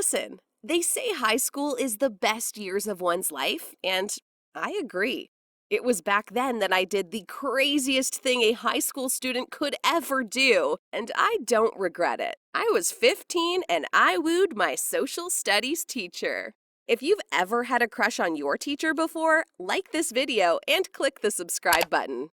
Listen, they say high school is the best years of one's life, and I agree. It was back then that I did the craziest thing a high school student could ever do, and I don't regret it. I was 15 and I wooed my social studies teacher. If you've ever had a crush on your teacher before, like this video and click the subscribe button.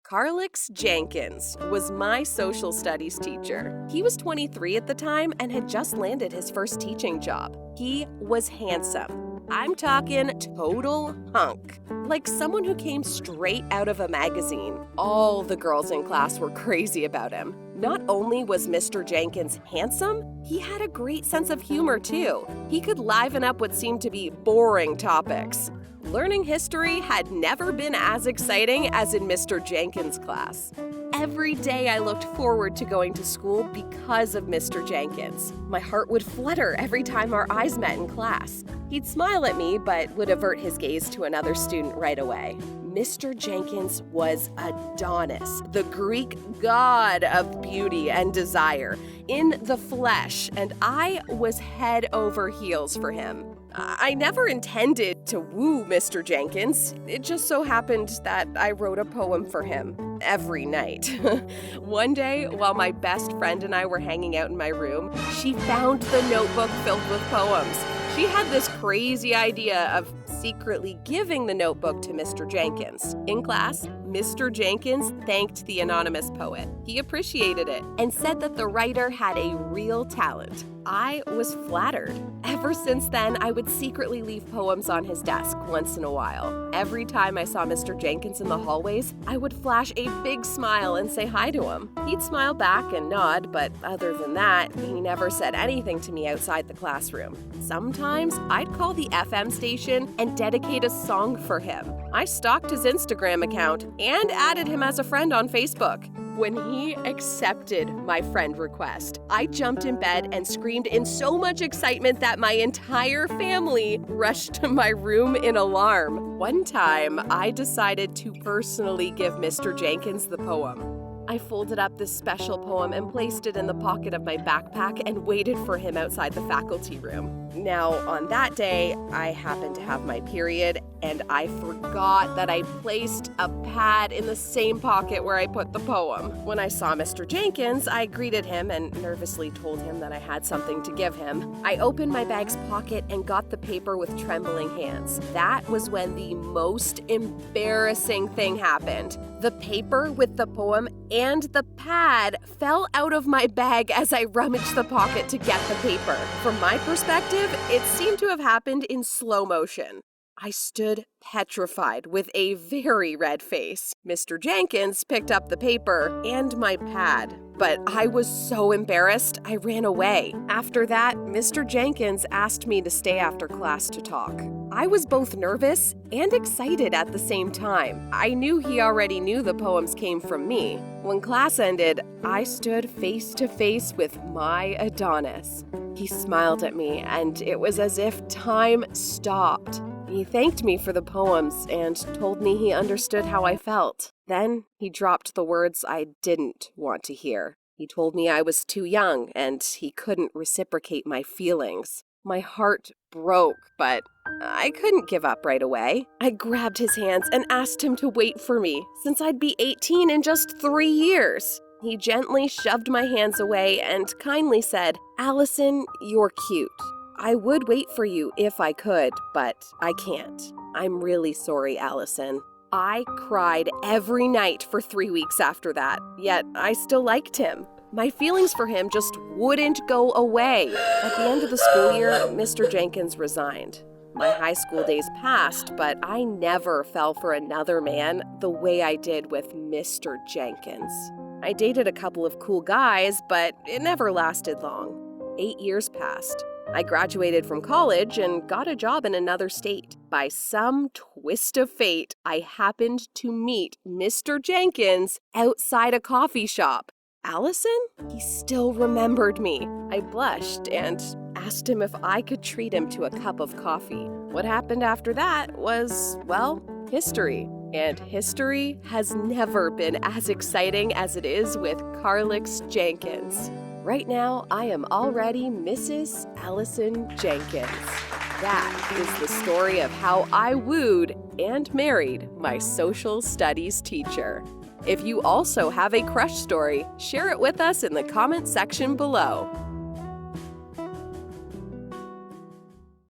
Carlix Jenkins was my social studies teacher. He was 23 at the time and had just landed his first teaching job. He was handsome. I'm talking total hunk. Like someone who came straight out of a magazine. All the girls in class were crazy about him. Not only was Mr. Jenkins handsome, he had a great sense of humor too. He could liven up what seemed to be boring topics. Learning history had never been as exciting as in Mr. Jenkins' class. Every day I looked forward to going to school because of Mr. Jenkins. My heart would flutter every time our eyes met in class. He'd smile at me, but would avert his gaze to another student right away. Mr. Jenkins was Adonis, the Greek god of beauty and desire, in the flesh, and I was head over heels for him. I never intended to woo Mr. Jenkins. It just so happened that I wrote a poem for him every night. One day, while my best friend and I were hanging out in my room, she found the notebook filled with poems. She had this crazy idea of secretly giving the notebook to Mr. Jenkins. In class, Mr. Jenkins thanked the anonymous poet. He appreciated it and said that the writer had a real talent. I was flattered. Ever since then, I would secretly leave poems on his desk once in a while. Every time I saw Mr. Jenkins in the hallways, I would flash a big smile and say hi to him. He'd smile back and nod, but other than that, he never said anything to me outside the classroom. Sometimes I'd call the FM station and dedicate a song for him. I stalked his Instagram account and added him as a friend on Facebook. When he accepted my friend request, I jumped in bed and screamed in so much excitement that my entire family rushed to my room in alarm. One time, I decided to personally give Mr. Jenkins the poem. I folded up this special poem and placed it in the pocket of my backpack and waited for him outside the faculty room. Now, on that day, I happened to have my period, and I forgot that I placed a pad in the same pocket where I put the poem. When I saw Mr. Jenkins, I greeted him and nervously told him that I had something to give him. I opened my bag's pocket and got the paper with trembling hands. That was when the most embarrassing thing happened. The paper with the poem and the pad fell out of my bag as I rummaged the pocket to get the paper. From my perspective, it seemed to have happened in slow motion. I stood petrified with a very red face. Mr. Jenkins picked up the paper and my pad, but I was so embarrassed I ran away. After that, Mr. Jenkins asked me to stay after class to talk. I was both nervous and excited at the same time. I knew he already knew the poems came from me. When class ended, I stood face to face with my Adonis. He smiled at me, and it was as if time stopped. He thanked me for the poems and told me he understood how I felt. Then he dropped the words I didn't want to hear. He told me I was too young and he couldn't reciprocate my feelings. My heart broke, but I couldn't give up right away. I grabbed his hands and asked him to wait for me, since I'd be 18 in just 3 years. He gently shoved my hands away and kindly said, "Allyson, you're cute. I would wait for you if I could, but I can't. I'm really sorry, Allyson." I cried every night for 3 weeks after that, yet I still liked him. My feelings for him just wouldn't go away. At the end of the school year, Mr. Jenkins resigned. My high school days passed, but I never fell for another man the way I did with Mr. Jenkins. I dated a couple of cool guys, but it never lasted long. 8 years passed. I graduated from college and got a job in another state. By some twist of fate, I happened to meet Mr. Jenkins outside a coffee shop. Allyson? He still remembered me. I blushed and asked him if I could treat him to a cup of coffee. What happened after that was, well, history. And history has never been as exciting as it is with Carlix Jenkins. Right now, I am already Mrs. Allyson Jenkins. That is the story of how I wooed and married my social studies teacher. If you also have a crush story, share it with us in the comment section below.